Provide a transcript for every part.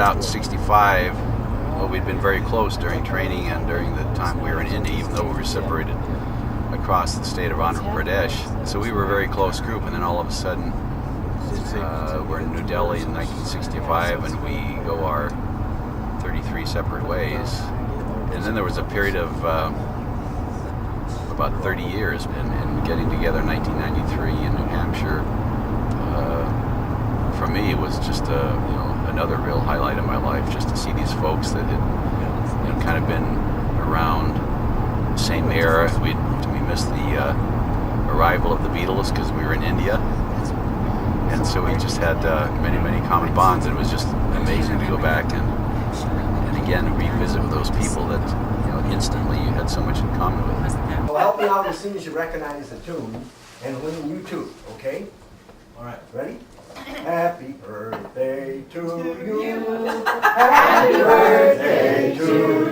out in '65. Well, we'd been very close during training and during the time we were in India, even though we were separated across the state of Andhra Pradesh. So we were a very close group, and then all of a sudden we're in New Delhi in 1965, and we go our 33 separate ways. And then there was a period of about 30 years in getting together in 1993 in New Hampshire. For me, it was just another real highlight of my life, just to see these folks that had kind of been around the same era. We missed the arrival of the Beatles because we were in India, and so we just had many common bonds. And it was just amazing to go back and again revisit with those people that instantly you had so much in common with. Well, help me out as soon as you recognize the tune, and Lynn, you too, okay? All right, ready? Happy birthday to you. Happy birthday to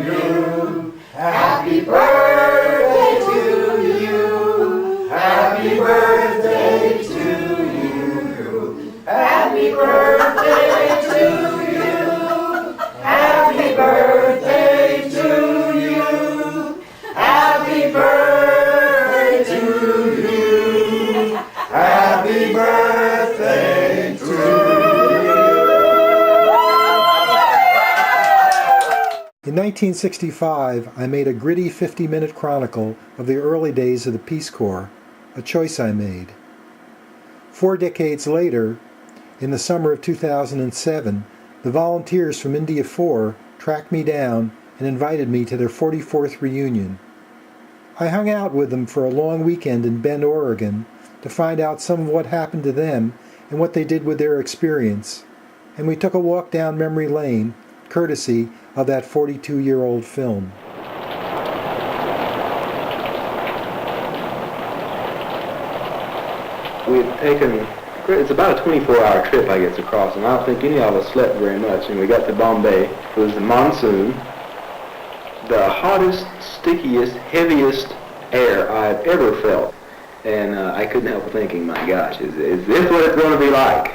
you. Happy birthday to you. Happy birthday to you. Happy birthday to you. Happy birthday to you. Happy birthday to you. Happy birthday to you. In 1965, I made a gritty 50-minute chronicle of the early days of the Peace Corps, a choice I made. 4 decades later, in the summer of 2007, the volunteers from India Four tracked me down and invited me to their 44th reunion. I hung out with them for a long weekend in Bend, Oregon, to find out some of what happened to them and what they did with their experience. And we took a walk down memory lane, courtesy of that 42-year-old film. We had taken, it's about a 24-hour trip, I guess, across, and I don't think any of us slept very much. And we got to Bombay. It was the monsoon, the hottest, stickiest, heaviest air I've ever felt. And I couldn't help thinking, my gosh, is this what it's going to be like?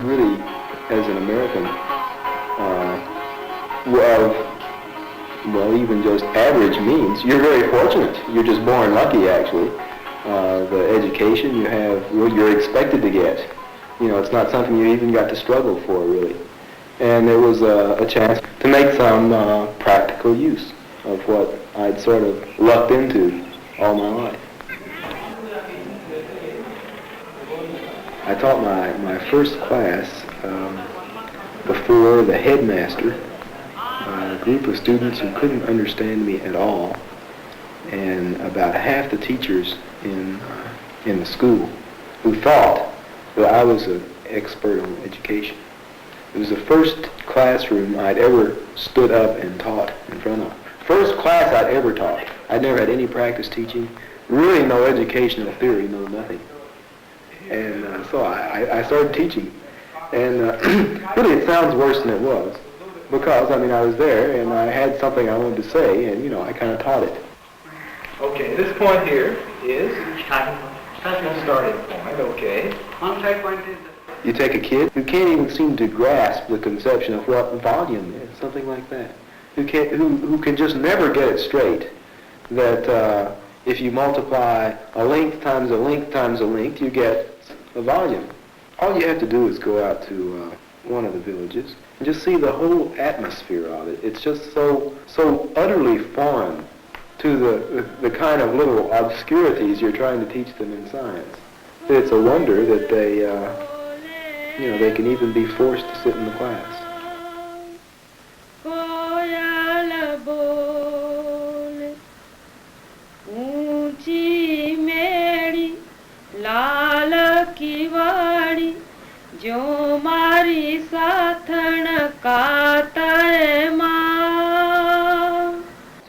Really, as an American, well, even just average means, you're very fortunate. You're just born lucky, actually. The education you have, well, you're expected to get. It's not something you even got to struggle for, really. And there was a chance to make some practical use of what I'd sort of lucked into all my life. I taught my first class before the headmaster, a group of students who couldn't understand me at all, and about half the teachers in the school who thought that I was an expert on education. It was the first classroom I'd ever stood up and taught in front of. First class I'd ever taught. I'd never had any practice teaching, really no educational theory, no nothing. And so I started teaching. And really it sounds worse than it was, because, I was there and I had something I wanted to say, and, I kind of taught it. Okay, this point here is starting point, okay. Contact point is... You take a kid who can't even seem to grasp the conception of what volume is, something like that. Who can just never get it straight, that if you multiply a length times a length times a length, you get a volume. All you have to do is go out to one of the villages and just see the whole atmosphere of it. It's just so utterly foreign to the kind of little obscurities you're trying to teach them in science. It's a wonder that they can even be forced to sit in the class.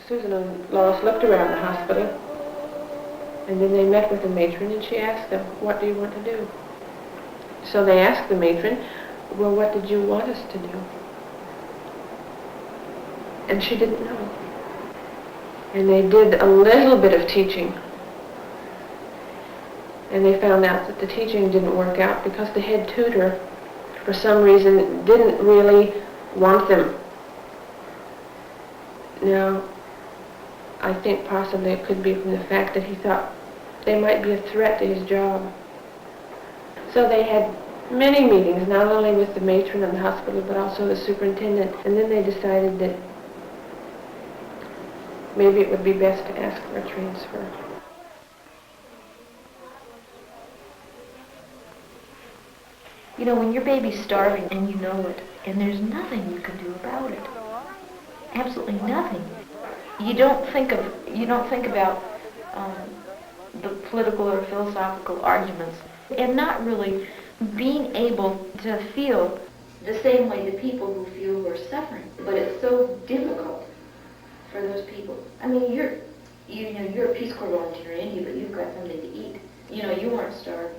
Susan and Lois looked around the hospital, and then they met with the matron, and she asked them, "What do you want to do?" So they asked the matron, "Well, what did you want us to do?" And she didn't know. And they did a little bit of teaching. And they found out that the teaching didn't work out because the head tutor for some reason, didn't really want them. Now, I think possibly it could be from the fact that he thought they might be a threat to his job. So they had many meetings, not only with the matron of the hospital, but also the superintendent. And then they decided that maybe it would be best to ask for a transfer. You know, when your baby's starving and you know it, and there's nothing you can do about it, absolutely nothing. You don't think about the political or philosophical arguments, and not really being able to feel the same way the people who feel who are suffering. But it's so difficult for those people. I mean, you're a Peace Corps volunteer in India, but you've got something to eat. You know, you weren't starved.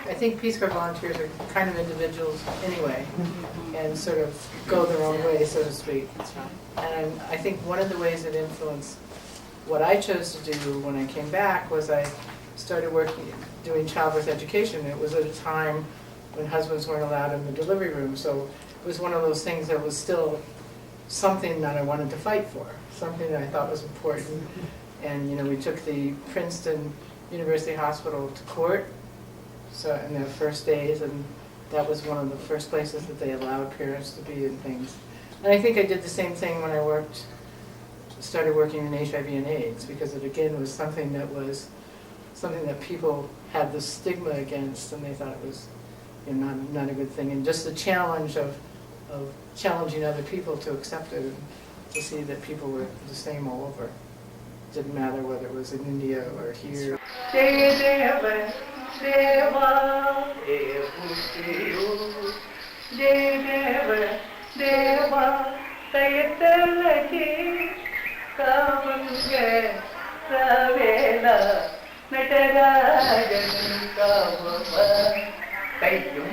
I think Peace Corps volunteers are kind of individuals anyway, and sort of go their own way, so to speak. And I think one of the ways it influenced what I chose to do when I came back was I started doing childbirth education. It was at a time when husbands weren't allowed in the delivery room, so it was one of those things that was still something that I wanted to fight for, something that I thought was important. And we took the Princeton University Hospital to court. So in their first days, and that was one of the first places that they allowed parents to be and things. And I think I did the same thing when I started working in HIV and AIDS, because it again was something that people had the stigma against, and they thought it was not a good thing. And just the challenge of challenging other people to accept it, and to see that people were the same all over. It didn't matter whether it was in India or here. Deva, Deva, Sayatalaki, Kamunga, Savela, Natarajan, Kavava, Tayum,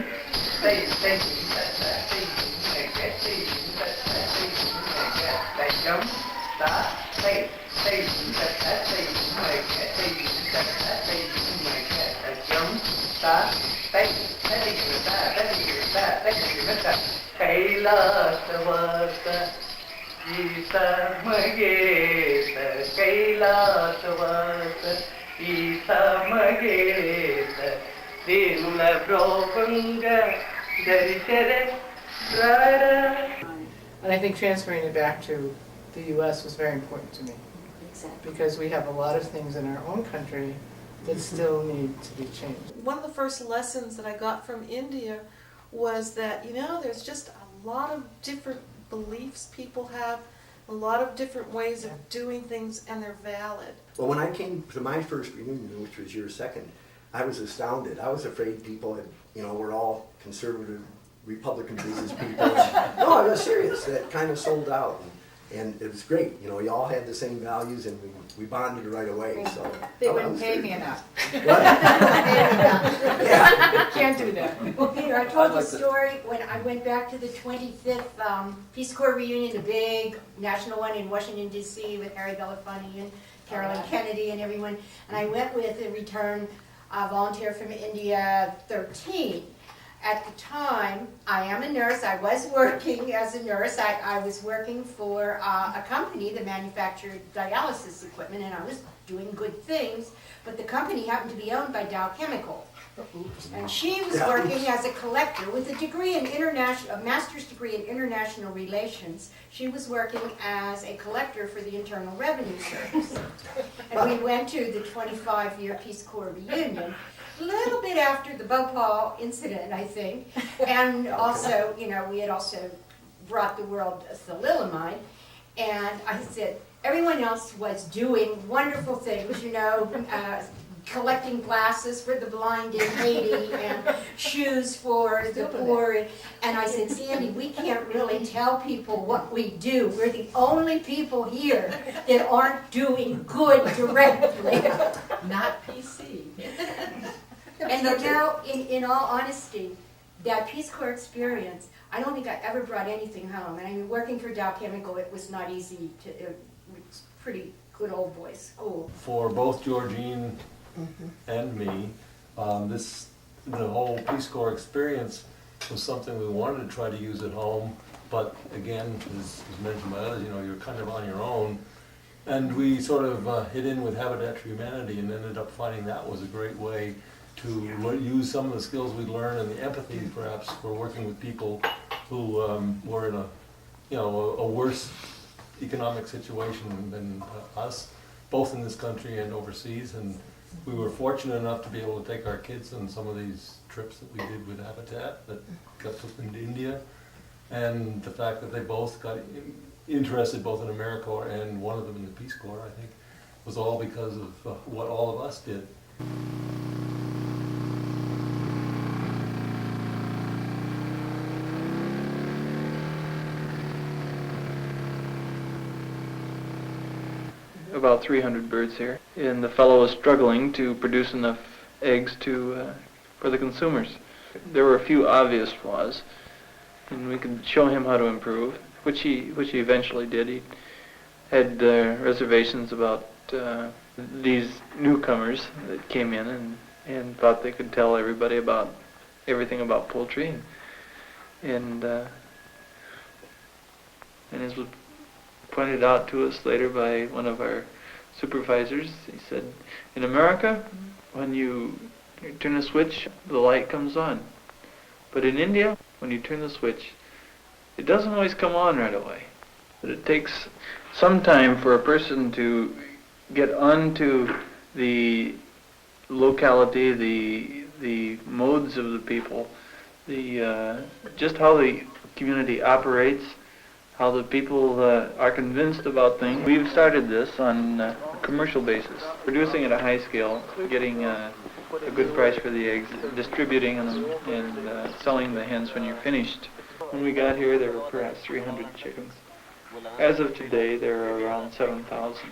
Kailasavasa, Isa Mageta, Kailasavasa, Isa Mageta, Dilula Brobanga, Darisere, Rara. And I think transferring it back to the U.S. was very important to me. Exactly. Because we have a lot of things in our own country that still need to be changed. One of the first lessons that I got from India was that, there's just a lot of different beliefs people have, a lot of different ways of doing things, and they're valid. Well, when I came to my first reunion, which was your second, I was astounded. I was afraid people were all conservative Republican business people. No, I was serious. That kind of sold out. And it was great. We all had the same values, and we bonded right away. So they wouldn't pay me enough. What? Yeah. Can't do that. Well, Peter, I told the story when I went back to the 25th Peace Corps reunion, the big national one in Washington, D.C. with Harry Belafonte and Carolyn Kennedy and everyone. And I went with a return volunteer from India 13. At the time, I am a nurse. I was working as a nurse. I was working for a company that manufactured dialysis equipment, and I was doing good things, but the company happened to be owned by Dow Chemical. And she was working as a collector with a degree in a master's degree in international relations. She was working as a collector for the Internal Revenue Service. And we went to the 25-year Peace Corps reunion, a little bit after the Bhopal incident, I think. And also, you know, we had also brought the world thalidomide. And I said, everyone else was doing wonderful things, you know, collecting glasses for the blind in Haiti and shoes for the poor. And I said, Sandy, we can't really tell people what we do. We're the only people here that aren't doing good directly. Not PC. And you know, in all honesty, that Peace Corps experience, I don't think I ever brought anything home. And I mean, working for Dow Chemical, it was not easy to, it was pretty good old boys school. For both Georgine and me, the whole Peace Corps experience was something we wanted to try to use at home, but again, as mentioned by others, you know, you're kind of on your own. And we sort of hit in with Habitat for Humanity and ended up finding that was a great way to use some of the skills we learned and the empathy perhaps for working with people who were in a worse economic situation than us, both in this country and overseas. And we were fortunate enough to be able to take our kids on some of these trips that we did with Habitat that got took them to India. And the fact that they both got interested both in AmeriCorps and one of them in the Peace Corps, I think, was all because of what all of us did. About 300 birds here, and the fellow was struggling to produce enough eggs for the consumers. There were a few obvious flaws, and we could show him how to improve, which he eventually did. He had reservations about these newcomers that came in and thought they could tell everybody about everything about poultry, and as was pointed out to us later by one of our supervisors, he said, in America, when you turn a switch, the light comes on. But in India, when you turn the switch, it doesn't always come on right away. But it takes some time for a person to get onto the locality, the modes of the people, just how the community operates, how the people are convinced about things. We've started this on a commercial basis, producing at a high scale, getting a good price for the eggs, distributing them, and selling the hens when you're finished. When we got here, there were perhaps 300 chickens. As of today, there are around 7,000.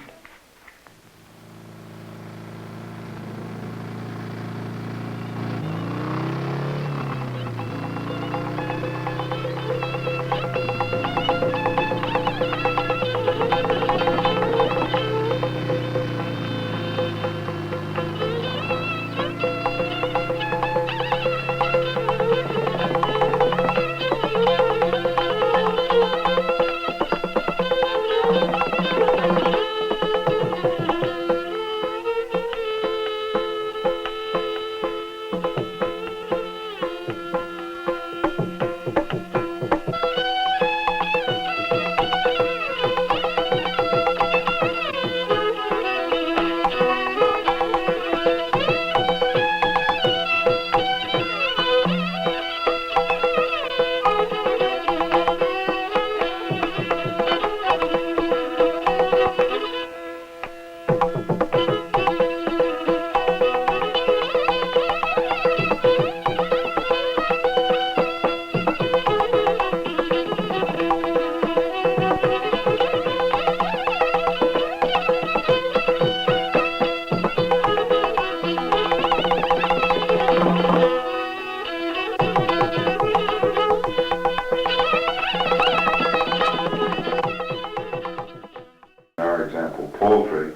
Poultry,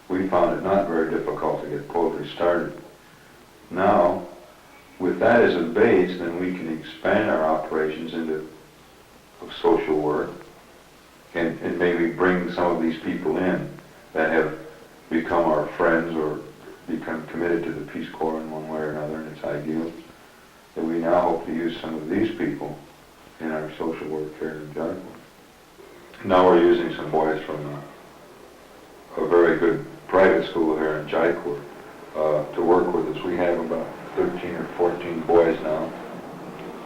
we found it not very difficult to get poultry started. Now, with that as a base, then we can expand our operations into social work and maybe bring some of these people in that have become our friends or become committed to the Peace Corps in one way or another, and it's ideal, that we now hope to use some of these people in our social work here in Jaipur. Now we're using some boys from a very good private school here in Jaipur to work with us. We have about 13 or 14 boys now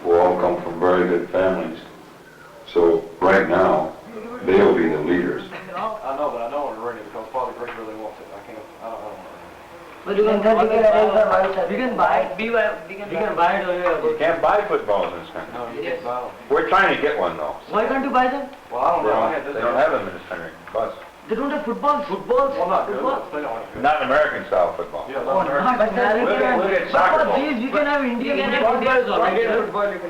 who all come from very good families. So right now, they'll be the leaders. I know, but I know I'm ready because Father Greg really wants it. I don't know. But you can we can buy it. We can buy it over here. You can't buy footballs in this country. No, you can't buy them. We're trying to get one though. Why can't you buy them? Well, I don't know. They don't have them in this country. Bus. They don't have footballs. Footballs. Well, not good. Football. They don't have good. Not American style football. Yeah, Oh, not American. not American. Look at But soccer for ball. these, you can have Indian football.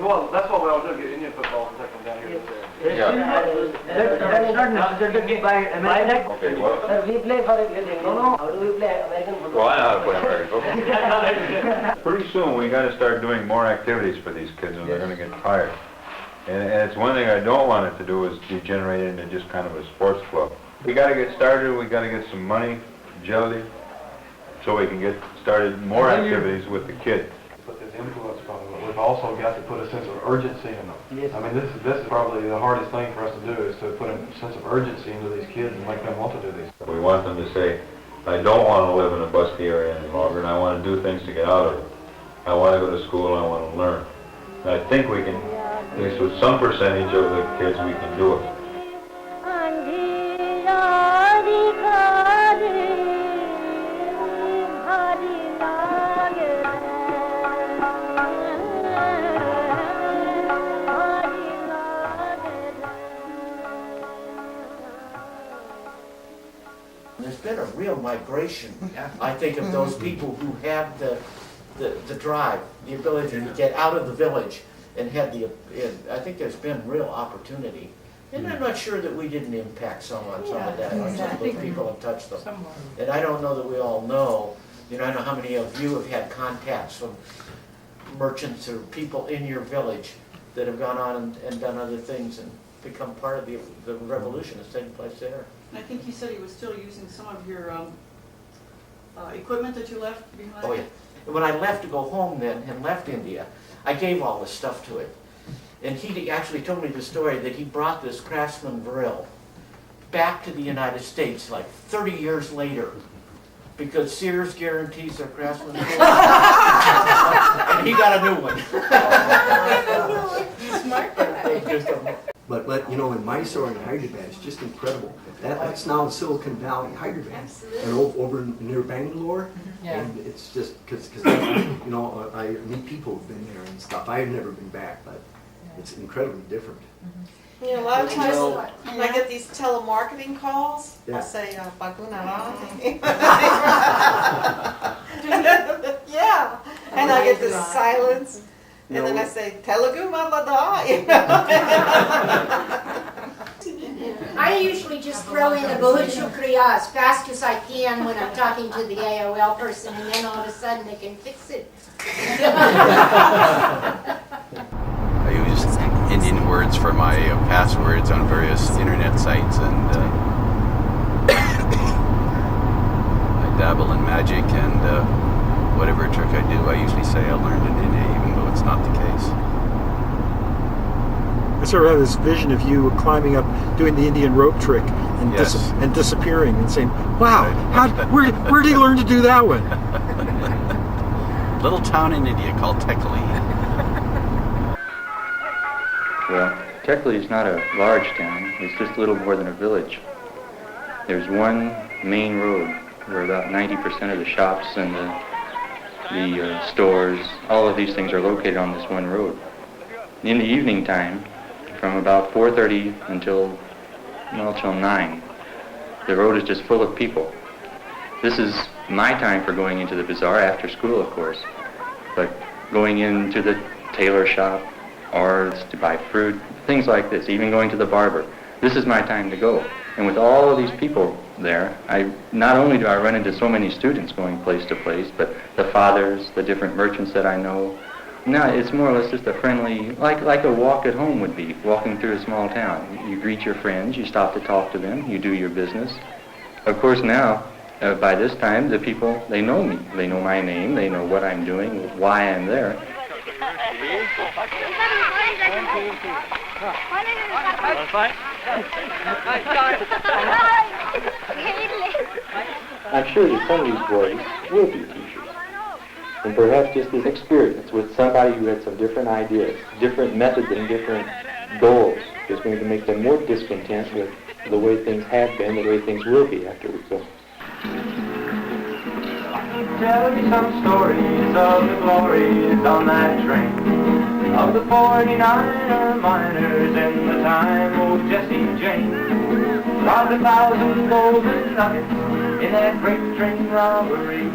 Well, that's what we all do, get Indian football and take them down here. That's not necessary to buy American. Okay, well. Sir, we play for Indian. No. How do we play American football? Well, I know how to play American football. Pretty soon we got to start doing more activities for these kids, or they're going to get tired. And it's one thing I don't want it to do is degenerate into just kind of a sports club. We got to get started. We got to get some money, agility, so we can get started more activities with the kids. Put this influence from them. We've also got to put a sense of urgency in them. Yes. I mean, this is probably the hardest thing for us to do is to put a sense of urgency into these kids and make them want to do these. We want them to say, I don't want to live in a busty area any longer, and I want to do things to get out of it. I want to go to school, I want to learn. And I think we can, at least with some percentage of the kids, we can do it. There's been a real migration, I think, of those people who had the drive, the ability to get out of the village and had I think there's been real opportunity. And I'm not sure that we didn't impact some of that. Some of those people have touched them. And I don't know that we all know, I know how many of you have had contacts from merchants or people in your village that have gone on and done other things and become part of the revolution that's taking place there. I think he said he was still using some of your equipment that you left behind. Oh, yeah. And when I left to go home then and left India, I gave all this stuff to it. And he actually told me the story that he brought this Craftsman drill back to the United States like 30 years later because Sears guarantees their Craftsman drill. And he got a new one. Smart. But in Mysore and Hyderabad, it's just incredible. That's now in Silicon Valley, Hyderabad, and over near Bangalore. Yeah. And it's just because I meet people who've been there and stuff. I've never been back, but it's incredibly different. A lot of times when I get these telemarketing calls, I'll say, Bagunarani. Yeah. And I get this silence. And then I say, Telugu Mamada. I usually just throw in the Bahut Shukriya as fast as I can when I'm talking to the AOL person, and then all of a sudden they can fix it. I use Indian words for my passwords on various internet sites, and I dabble in magic, and whatever trick I do, I usually say I learned in India, even though it's not the case. I sort of have this vision of you climbing up, doing the Indian rope trick, and, Yes. and disappearing, and saying, "Wow, where did he learn to do that one?" Little town in India called Tekali. Well, Tekali is not a large town. It's just a little more than a village. There's one main road where about 90% of the shops and the stores, all of these things are located on this one road. In the evening time, from about 4:30 till 9, the road is just full of people. This is my time for going into the bazaar after school, of course, but going into the tailor shop or to buy fruit, things like this, even going to the barber. This is my time to go. And with all of these people there, not only do I run into so many students going place to place, but the fathers, the different merchants that I know. No, it's more or less just a friendly, like a walk at home would be, walking through a small town. You greet your friends, you stop to talk to them, you do your business. Of course now, By this time, the people, they know me. They know my name. They know what I'm doing, why I'm there. I'm sure that some of these boys will be teachers. And perhaps just this experience with somebody who had some different ideas, different methods and different goals is going to make them more discontent with the way things have been, the way things will be after we go. Tell me some stories of the glories on that train, of the 49er miners in the time old Jesse James robbed 1,000 golden nuggets in that freight train robbery.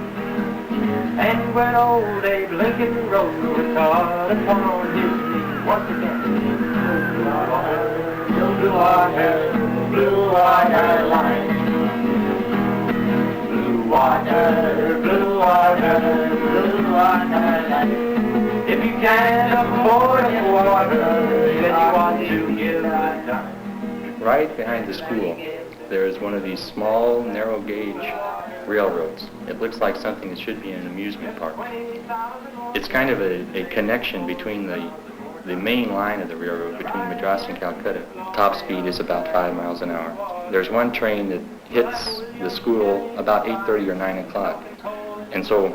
And when old Abe Lincoln rode with Todd upon his knee, once again, blue water line. Blue water line. If you can't afford the water, then you want to give a dime. Right behind the school, there is one of these small, narrow gauge railroads. It looks like something that should be in an amusement park. It's kind of a connection between the main line of the railroad between Madras and Calcutta. Top speed is about 5 miles an hour. There's one train that hits the school about 8:30 or 9 o'clock. And so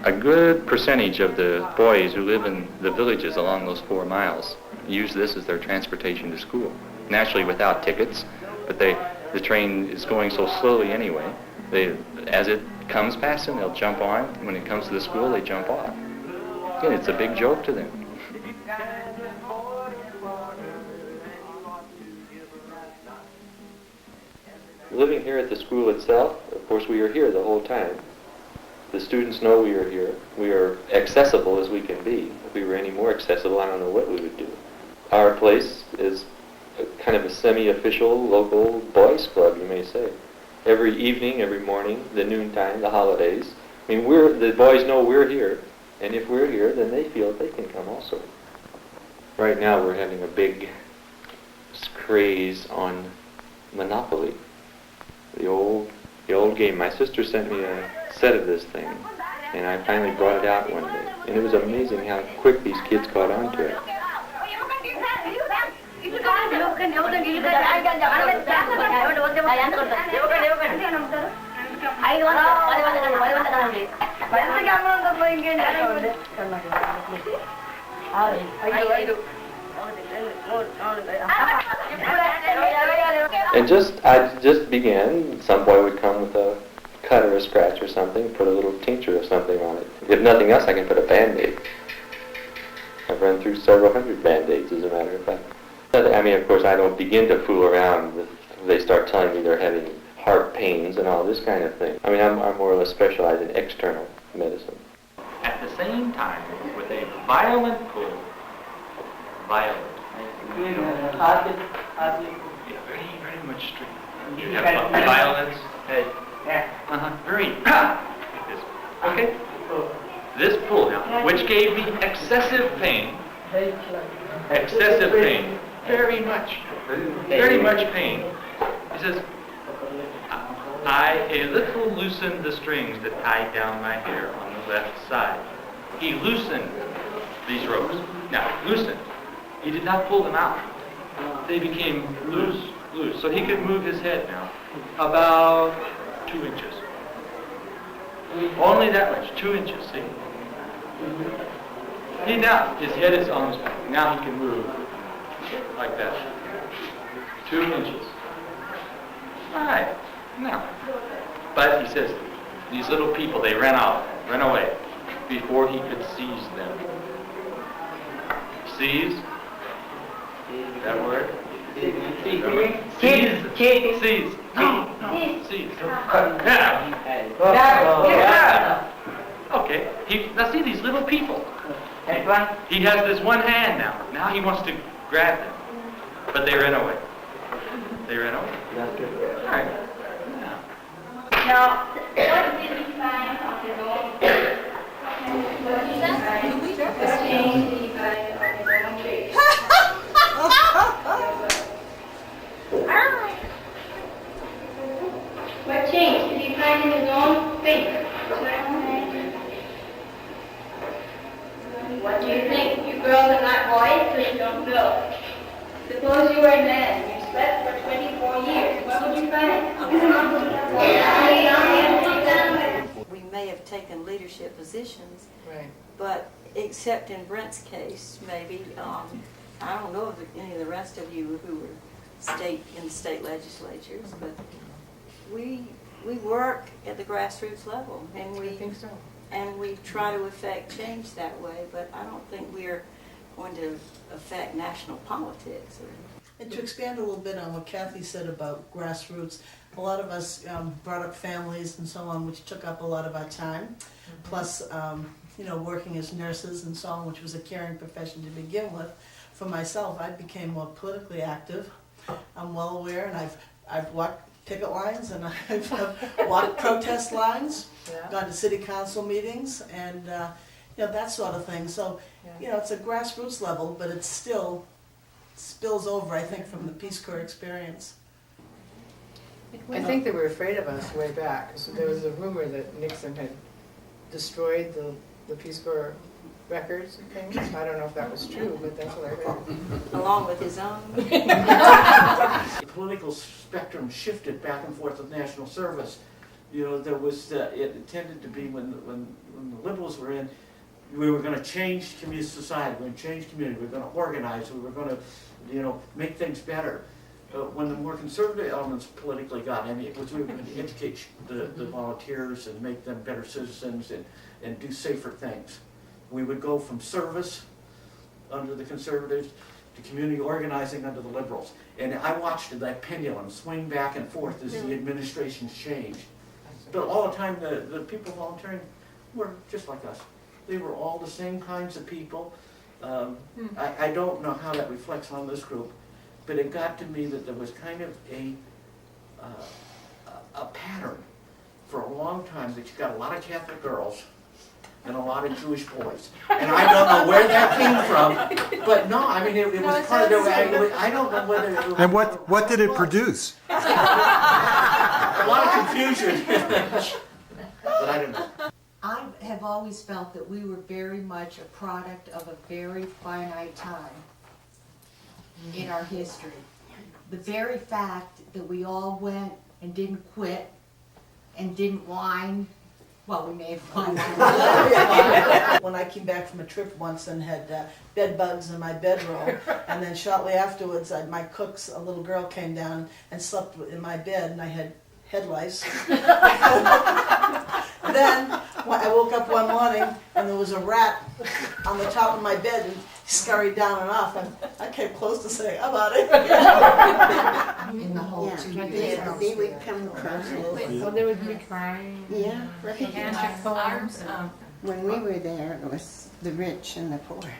a good percentage of the boys who live in the villages along those 4 miles use this as their transportation to school. Naturally without tickets, but the train is going so slowly anyway. As it comes past them, they'll jump on. When it comes to the school, they jump off. Again, it's a big joke to them. Living here at the school itself, of course we are here the whole time. The students know we are here. We are accessible as we can be. If we were any more accessible, I don't know what we would do. Our place is kind of a semi-official local boys club, you may say. Every evening, every morning, the noontime, the holidays. I mean, the boys know we're here, and if we're here, then they feel they can come also. Right now, we're having a big craze on Monopoly, the old game. My sister sent me a set of this thing, and I finally brought it out one day, and it was amazing how quick these kids caught on to it. And I just began. Some boy would come with a cut or a scratch or something, put a little tincture or something on it. If nothing else, I can put a Band-Aid. I've run through several hundred Band-Aids, as a matter of fact. I mean, of course, I don't begin to fool around with, they start telling me they're having heart pains and all this kind of thing. I mean, I'm more or less specialized in external medicine. At the same time, with a violent pull, violent. Very much straight. You have violence. Very. Okay. This pull now, which gave me excessive pain. Excessive pain. Very much pain. He says, I a little loosened the strings that tied down my hair on the left side. He loosened these ropes. Now, loosened. He did not pull them out. They became loose. So he could move his head now about 2 inches. Only that much, 2 inches, see? Now, his head is almost back. Now he can move like that. 2 inches. All right, now. But he says, these little people, they ran away before he could seize them. Seize? That word? Seize. Seize. Seize. Yeah. Okay. Now see these little people. He has this one hand now. Now he wants to grab them. But they ran away. They ran away. That's good. All right. Now, what did you find on the road? What change did you find in girls and not boys, so you don't know. Suppose you were a man, you slept for 24 years, what would you find? We may have taken leadership positions, Right. but except in Brent's case, maybe, I don't know of any of the rest of you who were in the state legislatures, but we work at the grassroots level, and I think so. and we try to affect change that way, but I don't think we're going to affect national politics. And to expand a little bit on what Kathy said about grassroots, a lot of us brought up families and so on, which took up a lot of our time, plus working as nurses and so on, which was a caring profession to begin with. For myself, I became more politically active. I'm well aware, and I've walked picket lines, and I've walked protest lines, gone to city council meetings, and that sort of thing. So, it's a grassroots level, but it still spills over, I think, from the Peace Corps experience. I think they were afraid of us way back. So there was a rumor that Nixon had destroyed the Peace Corps records and things. I don't know if that was true, but that's what I heard. Along with his own. The political spectrum shifted back and forth with national service. There was it tended to be when the liberals were in, we were going to change society, we're going to change community, we're going to organize, we were going to make things better. When the more conservative elements politically got in, it was we were going to educate the volunteers and make them better citizens and do safer things. We would go from service under the conservatives to community organizing under the liberals. And I watched that pendulum swing back and forth as the administrations changed. But all the time, the people volunteering were just like us. They were all the same kinds of people. I don't know how that reflects on this group, but it got to me that there was kind of a pattern for a long time that you got a lot of Catholic girls and a lot of Jewish boys. And I don't know where that came from, but no, I mean, it was part of the, I don't know whether it was... And what did it produce? A lot of confusion. But I don't know. I have always felt that we were very much a product of a very finite time in our history. The very fact that we all went and didn't quit and didn't whine, well, we may have whined. When I came back from a trip once and had bed bugs in my bedroll, and then shortly afterwards, my cook's a little girl came down and slept in my bed, and I had head lice. Then I woke up one morning and there was a rat on the top of my bed and he scurried down and off, and I came close to saying, "I'm out of here." In the whole 2 years. Yeah, they would come across it. Well, they would be crying. Yeah, Handshake poems. when we were there, it was the rich and the poor.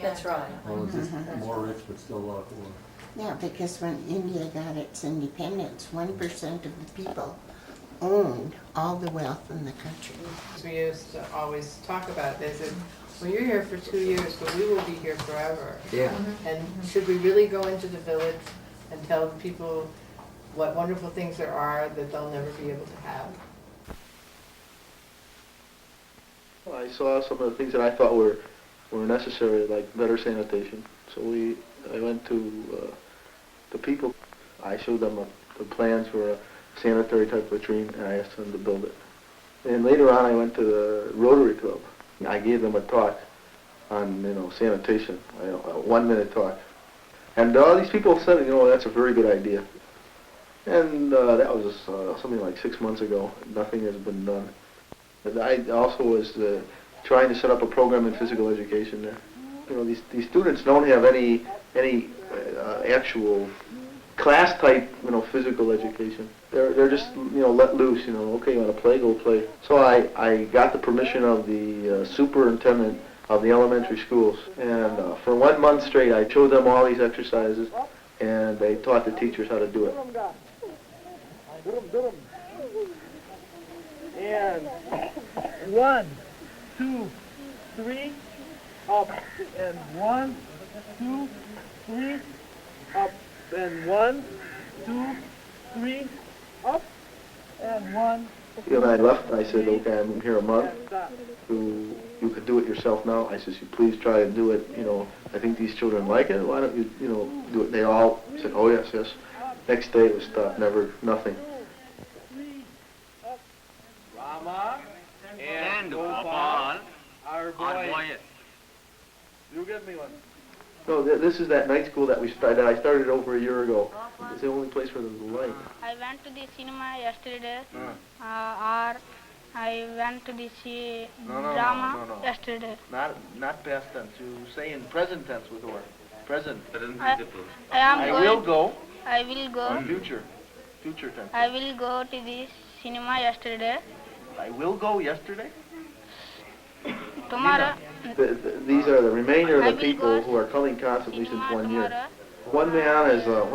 That's right. Well, it's just more rich, but still a lot poor. Yeah, because when India got its independence, 1% of the people owned all the wealth in the country. We used to always talk about this, and well, you're here for 2 years, but we will be here forever. Yeah. And should we really go into the village and tell the people what wonderful things there are that they'll never be able to have? Well, I saw some of the things that I thought were necessary, like better sanitation. So I went to the people. I showed them the plans for a sanitary type latrine, and I asked them to build it. And later on, I went to the Rotary Club. I gave them a talk on, sanitation, a 1-minute talk. And all these people said, that's a very good idea. And that was something like 6 months ago. Nothing has been done. And I also was trying to set up a program in physical education there. These students don't have any actual class type, physical education. They're just, let loose, okay, you want to play, go play. So I got the permission of the superintendent of the elementary schools, and for 1 month straight I showed them all these exercises, and they taught the teachers how to do it. And 1, 2, 3, up, and 1, 2, 3, up, and 1, 2, 3, up, and 1, When I left, I said, okay, I'm here a month. You could do it yourself now. I says, you please try and do it. I think these children like it. Why don't you, do it? They all said, oh yes, yes. Next day it was stopped. Never, nothing. Rama and Gopal are boys. You give me one. No, this is that night school that I started over a year ago. It's the only place where there's a light. I went to the cinema yesterday, or I went to the drama yesterday. Not past tense. You say in present tense with the word. Present. I will go. I will go. Or future tense. I will go to the cinema yesterday. I will go yesterday. Tomorrow. These are the remainder of the people who are coming constantly since 1 year. One man is a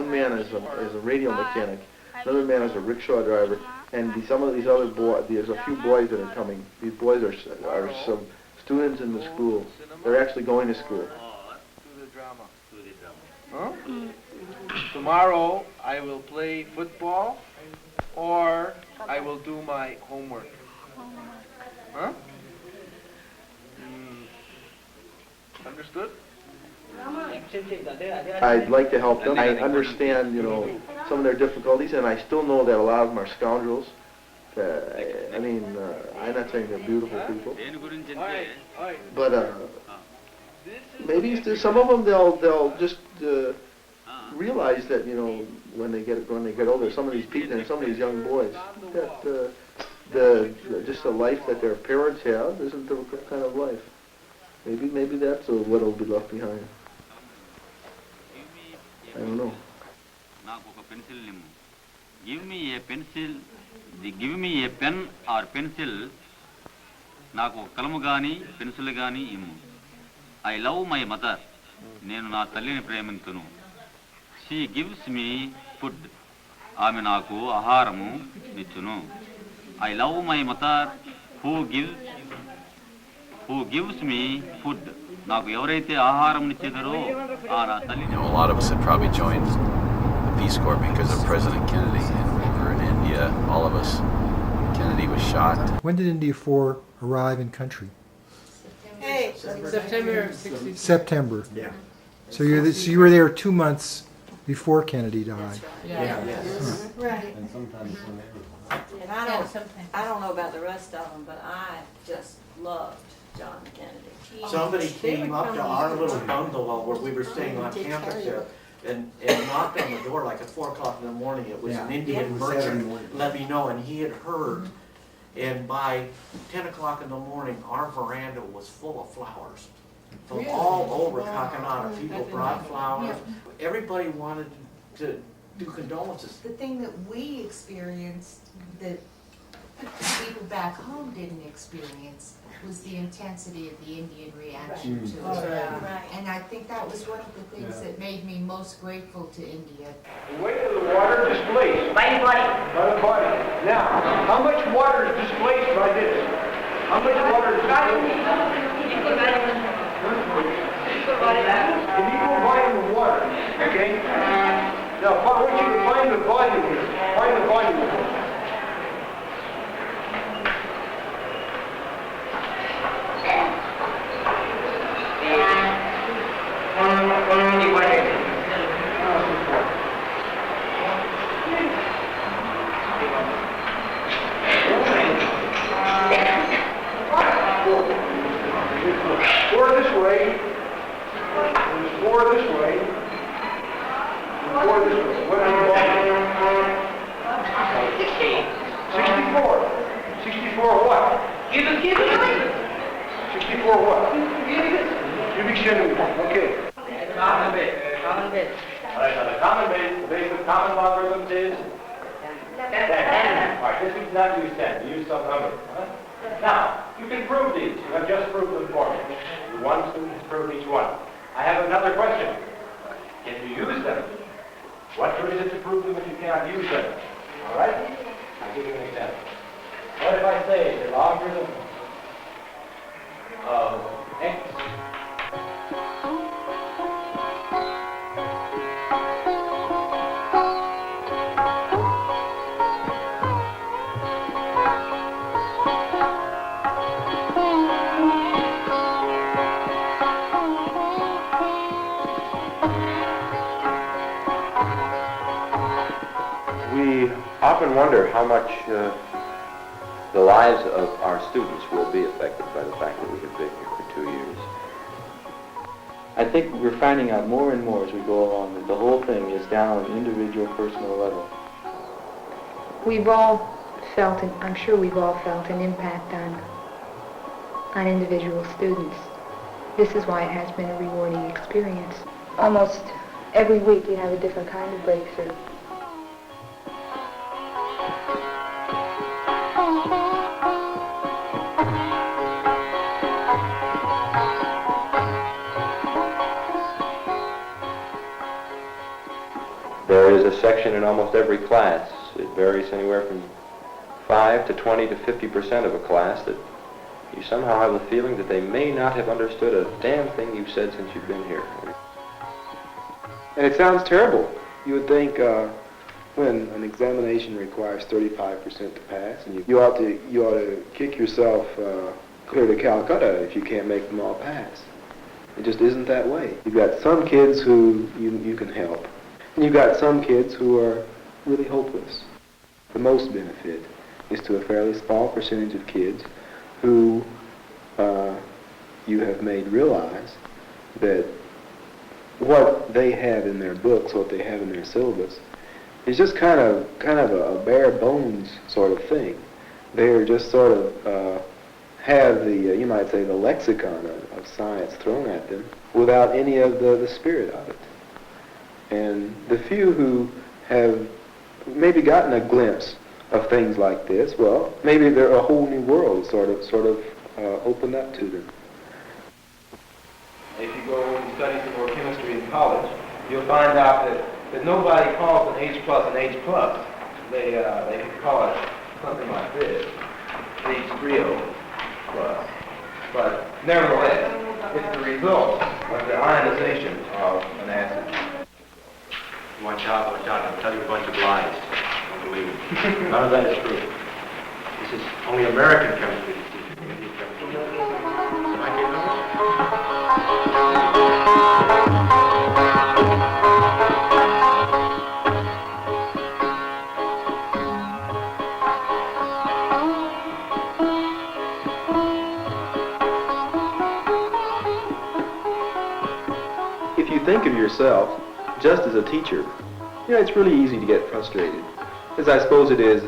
radio mechanic. Another man is a rickshaw driver, and some of these other boys. There's a few boys that are coming. These boys are some students in the school. They're actually going to school. To the drama. Huh? Tomorrow I will play football, or I will do my homework. Huh? Understood? I'd like to help them. I understand, some of their difficulties, and I still know that a lot of them are scoundrels. I'm not saying they're beautiful people, but maybe some of them they'll just realize that when they get older, some of these people and some of these young boys that just the life that their parents have isn't the kind of life. Maybe that's what'll be left behind. I don't know. Give me a pencil. Give me a pen or pencil. Naku kalamu gaani, pencil gaani immu. I love my mother. Nenu na tallini premintunu. She gives me food. Ame naku aharamu nichunu. I love my mother who gives me food. A lot of us had probably joined the Peace Corps because of President Kennedy. And we were in India, all of us. Kennedy was shot. When did India Four arrive in country? Hey, September of '66. September. Yeah. So you were there 2 months before Kennedy died. Yeah. Right. And sometimes when And I don't know about the rest of them, but I just loved John Kennedy. Somebody came up to our little bungalow where we were staying on campus there and knocked on the door like at 4 o'clock in the morning. It was an Indian merchant, let me know, and he had heard. And by 10 o'clock in the morning, our veranda was full of flowers. From all over Kakinada, people brought flowers. Everybody wanted to do condolences. The thing that we experienced that people back home didn't experience was the intensity of the Indian reaction to it. Right. And I think that was one of the things that made me most grateful to India. The weight of the water displaced. By the body. By the body. Now, how much water is displaced by this? How much water is displaced? An equal volume of water. Okay? Now, I want you to find the volume here. Find the volume here. Pour this way. Pour this way. Pour this way. What is the volume? 64. 64 what? 64 what? Cubic centimeters. Okay. Common base. Common base. All right, now the common base, the base of common logarithms is 10. All right, this is not use 10, we use some number. Huh? Now, you can prove these. You have just proved them for me. One student has proved each one. I have another question. Can you use them? What good is it to prove them if you cannot use them? All right? I'll give you an example. What if I say the logarithm of x often wonder how much the lives of our students will be affected by the fact that we have been here for 2 years. I think we're finding out more and more as we go along that the whole thing is down on an individual, personal level. We've all felt, and I'm sure we've all felt, an impact on individual students. This is why it has been a rewarding experience. Almost every week you have a different kind of breakthrough. There is a section in almost every class. It varies anywhere from 5 to 20 to 50% of a class that you somehow have the feeling that they may not have understood a damn thing you've said since you've been here. And it sounds terrible. You would think when an examination requires 35% to pass, and you ought to kick yourself clear to Calcutta if you can't make them all pass. It just isn't that way. You've got some kids who you can help, and you've got some kids who are really hopeless. The most benefit is to a fairly small percentage of kids who you have made realize that what they have in their books, what they have in their syllabus, is just kind of a bare bones sort of thing. They're just sort of have the, you might say, the lexicon of science thrown at them without any of the spirit of it. And the few who have maybe gotten a glimpse of things like this, well, maybe they're a whole new world sort of opened up to them. If you go and study some more chemistry in college, you'll find out that nobody calls an H plus an H plus. They call it something like this, H3O plus. But nevertheless, it's the result of the ionization of an acid. Watch out, I'm telling you a bunch of lies. Don't believe me. None of that is true. This is only American chemistry. Indian chemistry. Am I getting If you think of yourself just as a teacher, it's really easy to get frustrated, as I suppose it is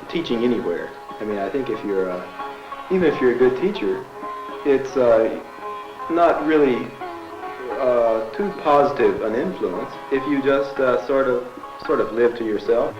teaching anywhere. I mean, I think if you're, even if you're a good teacher, it's not really too positive an influence if you just sort of live to yourself.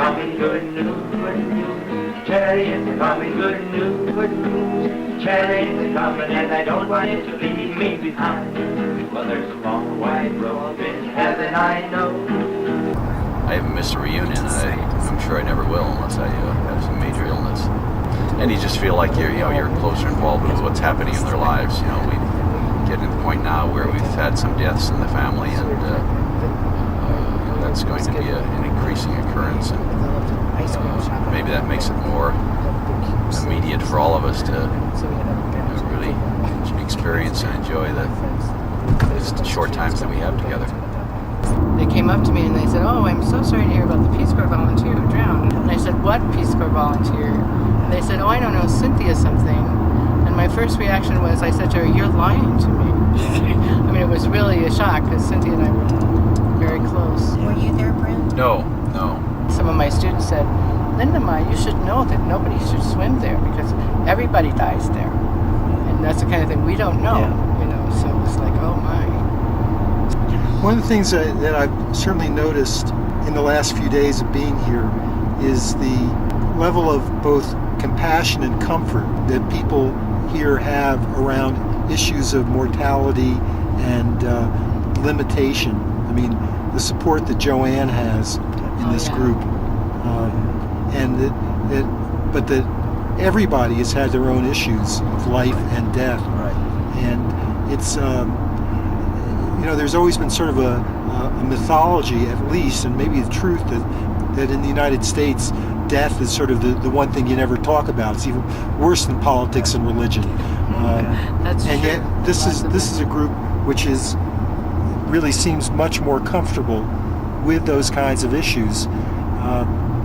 coming, good news. Chariots are coming, good news. Chariots are coming, and I don't want it to leave me behind. Well, there's a long white road in heaven, I know. I haven't missed a reunion, and I'm sure I never will unless I have some major illness. And you just feel like you're closer involved with what's happening in their lives. We get to the point now where we've had some deaths in the family, and that's going to be an increasing occurrence. And maybe that makes it more immediate for all of us to really experience and enjoy the short times that we have together. They came up to me and they said, "Oh, I'm so sorry to hear about the Peace Corps volunteer who drowned." And I said, "What Peace Corps volunteer?" And they said, "Oh, I don't know, Cynthia something." And my first reaction was, I said to her, "You're lying to me." I mean, it was really a shock because Cynthia and I were very close. Were you there, Brent? No. Some of my students said, "Linda, you should know that nobody should swim there because everybody dies there." And that's the kind of thing we don't know, So it was like, oh my. One of the things that I've certainly noticed in the last few days of being here is the level of both compassion and comfort that people here have around issues of mortality and limitation. I mean, the support that Joanne has in this group, and but that everybody has had their own issues of life and death, and it's there's always been sort of a mythology, at least, and maybe the truth that in the United States, death is sort of the one thing you never talk about. It's even worse than politics and religion. That's and true. yet this is a group which really seems much more comfortable with those kinds of issues,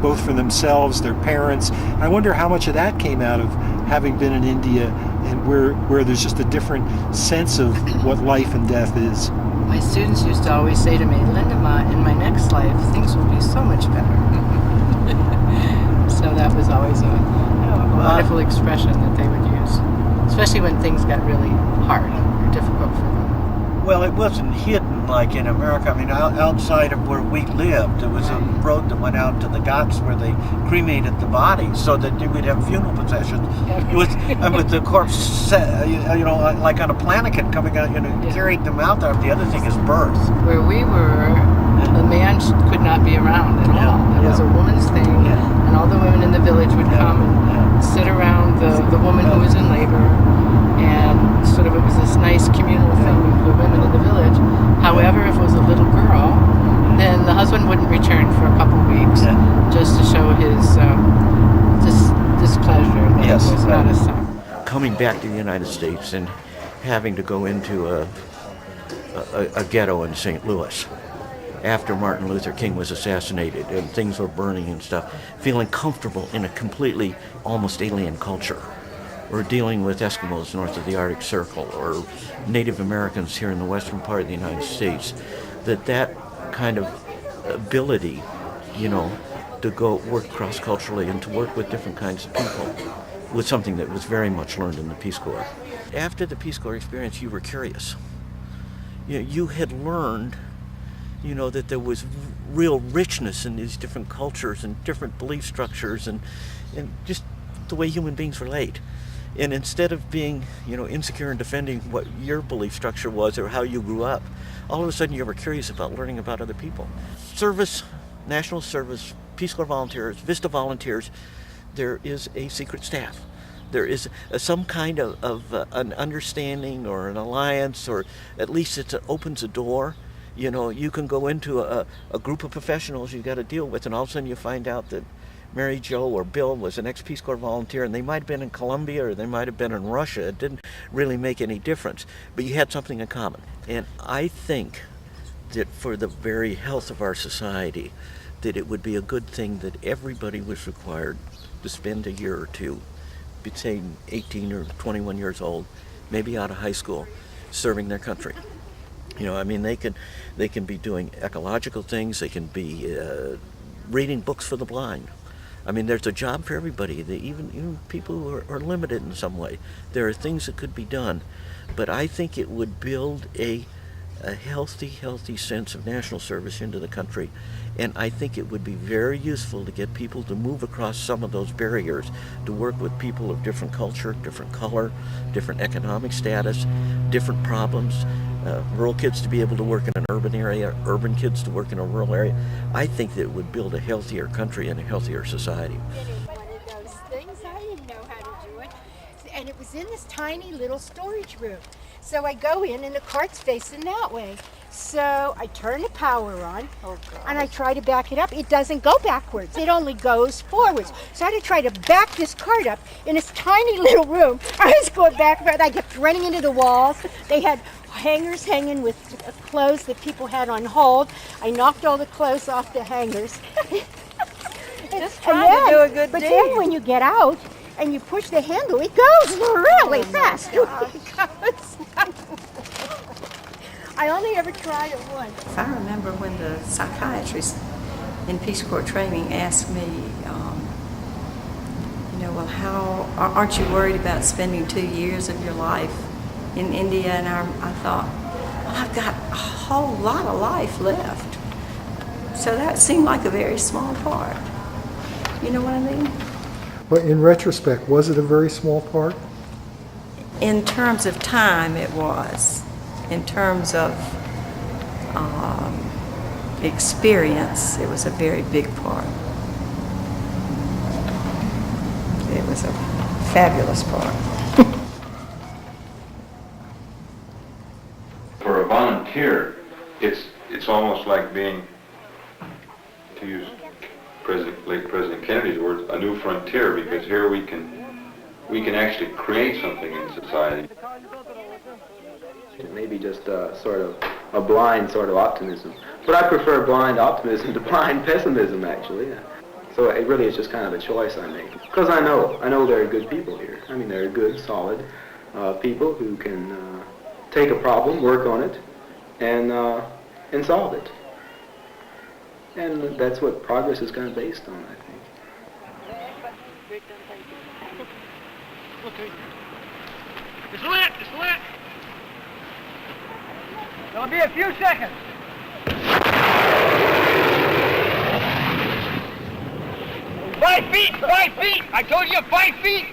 both for themselves, their parents. I wonder how much of that came out of having been in India, and where there's just a different sense of what life and death is. My students used to always say to me, "Linda, in my next life, things will be so much better." So that was always a wonderful expression that they would use, especially when things got really hard or difficult for them. Well, it wasn't hidden like in America. I mean, outside of where we lived, there was a road that went out to the Ghats where they cremated the bodies so that we'd have funeral processions. With the corpse, like on a plankin coming out, carried them out there. The other thing is birth. Where we were, the man could not be around at all. It was a woman's thing, and all the women in the village would come and sit around the woman who was in labor, and sort of it was this nice communal thing with the women in the village. However, if it was a little girl, then the husband wouldn't return for a couple of weeks, just to show his displeasure that it was not his son. Coming back to the United States and having to go into a ghetto in St. Louis after Martin Luther King was assassinated and things were burning and stuff, feeling comfortable in a completely almost alien culture. Or dealing with Eskimos north of the Arctic Circle, or Native Americans here in the western part of the United States, that kind of ability, to go work cross-culturally and to work with different kinds of people was something that was very much learned in the Peace Corps. After the Peace Corps experience, you were curious. You had learned, that there was real richness in these different cultures and different belief structures and just the way human beings relate. And instead of being, insecure and defending what your belief structure was or how you grew up, all of a sudden you were curious about learning about other people. Service, national service, Peace Corps volunteers, VISTA volunteers, there is a secret staff. There is some kind of an understanding or an alliance, or at least it opens a door. You can go into a group of professionals you got to deal with, and all of a sudden you find out that Mary Jo or Bill was an ex-Peace Corps volunteer, and they might have been in Colombia or they might have been in Russia. It didn't really make any difference, but you had something in common. And I think that for the very health of our society, that it would be a good thing that everybody was required to spend a year or two, say 18 or 21 years old, maybe out of high school, serving their country. They can be doing ecological things, they can be reading books for the blind. There's a job for everybody, even people who are limited in some way. There are things that could be done, but I think it would build a healthy sense of national service into the country, And I think it would be very useful to get people to move across some of those barriers, to work with people of different culture, different color, different economic status, different problems. Rural kids to be able to work in an urban area, urban kids to work in a rural area. I think that it would build a healthier country and a healthier society. One of those things, I didn't know how to do it. And it was in this tiny little storage room. So I go in and the cart's facing that way. So I turn the power on and I try to back it up. It doesn't go backwards. It only goes forwards. So I had to try to back this cart up in this tiny little room. I was going back and forth. I kept running into the walls. They had hangers hanging with clothes that people had on hold. I knocked all the clothes off the hangers. Just trying to do a good But deed. then when you get out and you push the handle, it goes really fast. I only ever tried it once. I remember when the psychiatrist in Peace Corps training asked me, well, how aren't you worried about spending 2 years of your life in India? And I thought, well, I've got a whole lot of life left. So that seemed like a very small part. You know what I mean? But in retrospect, was it a very small part? In terms of time, it was. In terms of experience, it was a very big part. It was a fabulous part. For a volunteer, it's almost like being, to use late President Kennedy's words, a new frontier, because here we can actually create something in society. Maybe just sort of a blind sort of optimism. But I prefer blind optimism to blind pessimism, actually. So it really is just kind of a choice I make. Because I know there are good people here. I mean, there are good, solid people who can take a problem, work on it, and solve it. And that's what progress is kind of based on, I think. Okay. It's lit! It's lit! There'll be a few seconds. 5 feet! 5 feet! I told you 5 feet!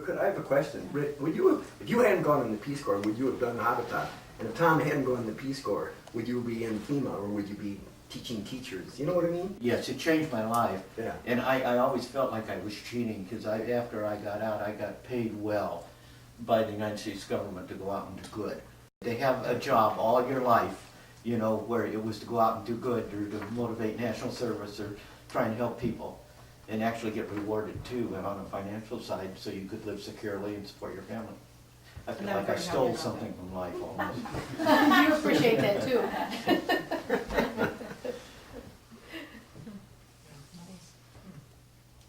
Could I have a question? Rick, would you have, if you hadn't gone in the Peace Corps, would you have done Habitat? And if Tom hadn't gone in the Peace Corps, would you be in FEMA or would you be teaching teachers? You know what I mean? Yes, it changed my life. Yeah. And I always felt like I was cheating because after I got out, I got paid well by the United States government to go out and do good. They have a job all your life, you know, where it was to go out and do good or to motivate national service or trying to help people. and actually get rewarded too on a financial side, so you could live securely and support your family. I feel like I stole something from life almost. You appreciate that too.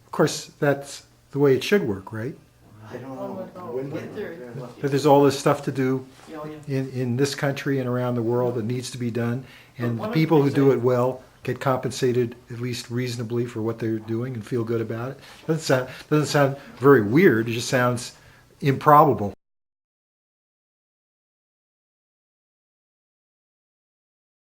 Of course, that's the way it should work, right? I don't know. That there's all this stuff to do in this country and around the world that needs to be done, and the people who do it well get compensated at least reasonably for what they're doing and feel good about it. Doesn't sound very weird. It just sounds improbable.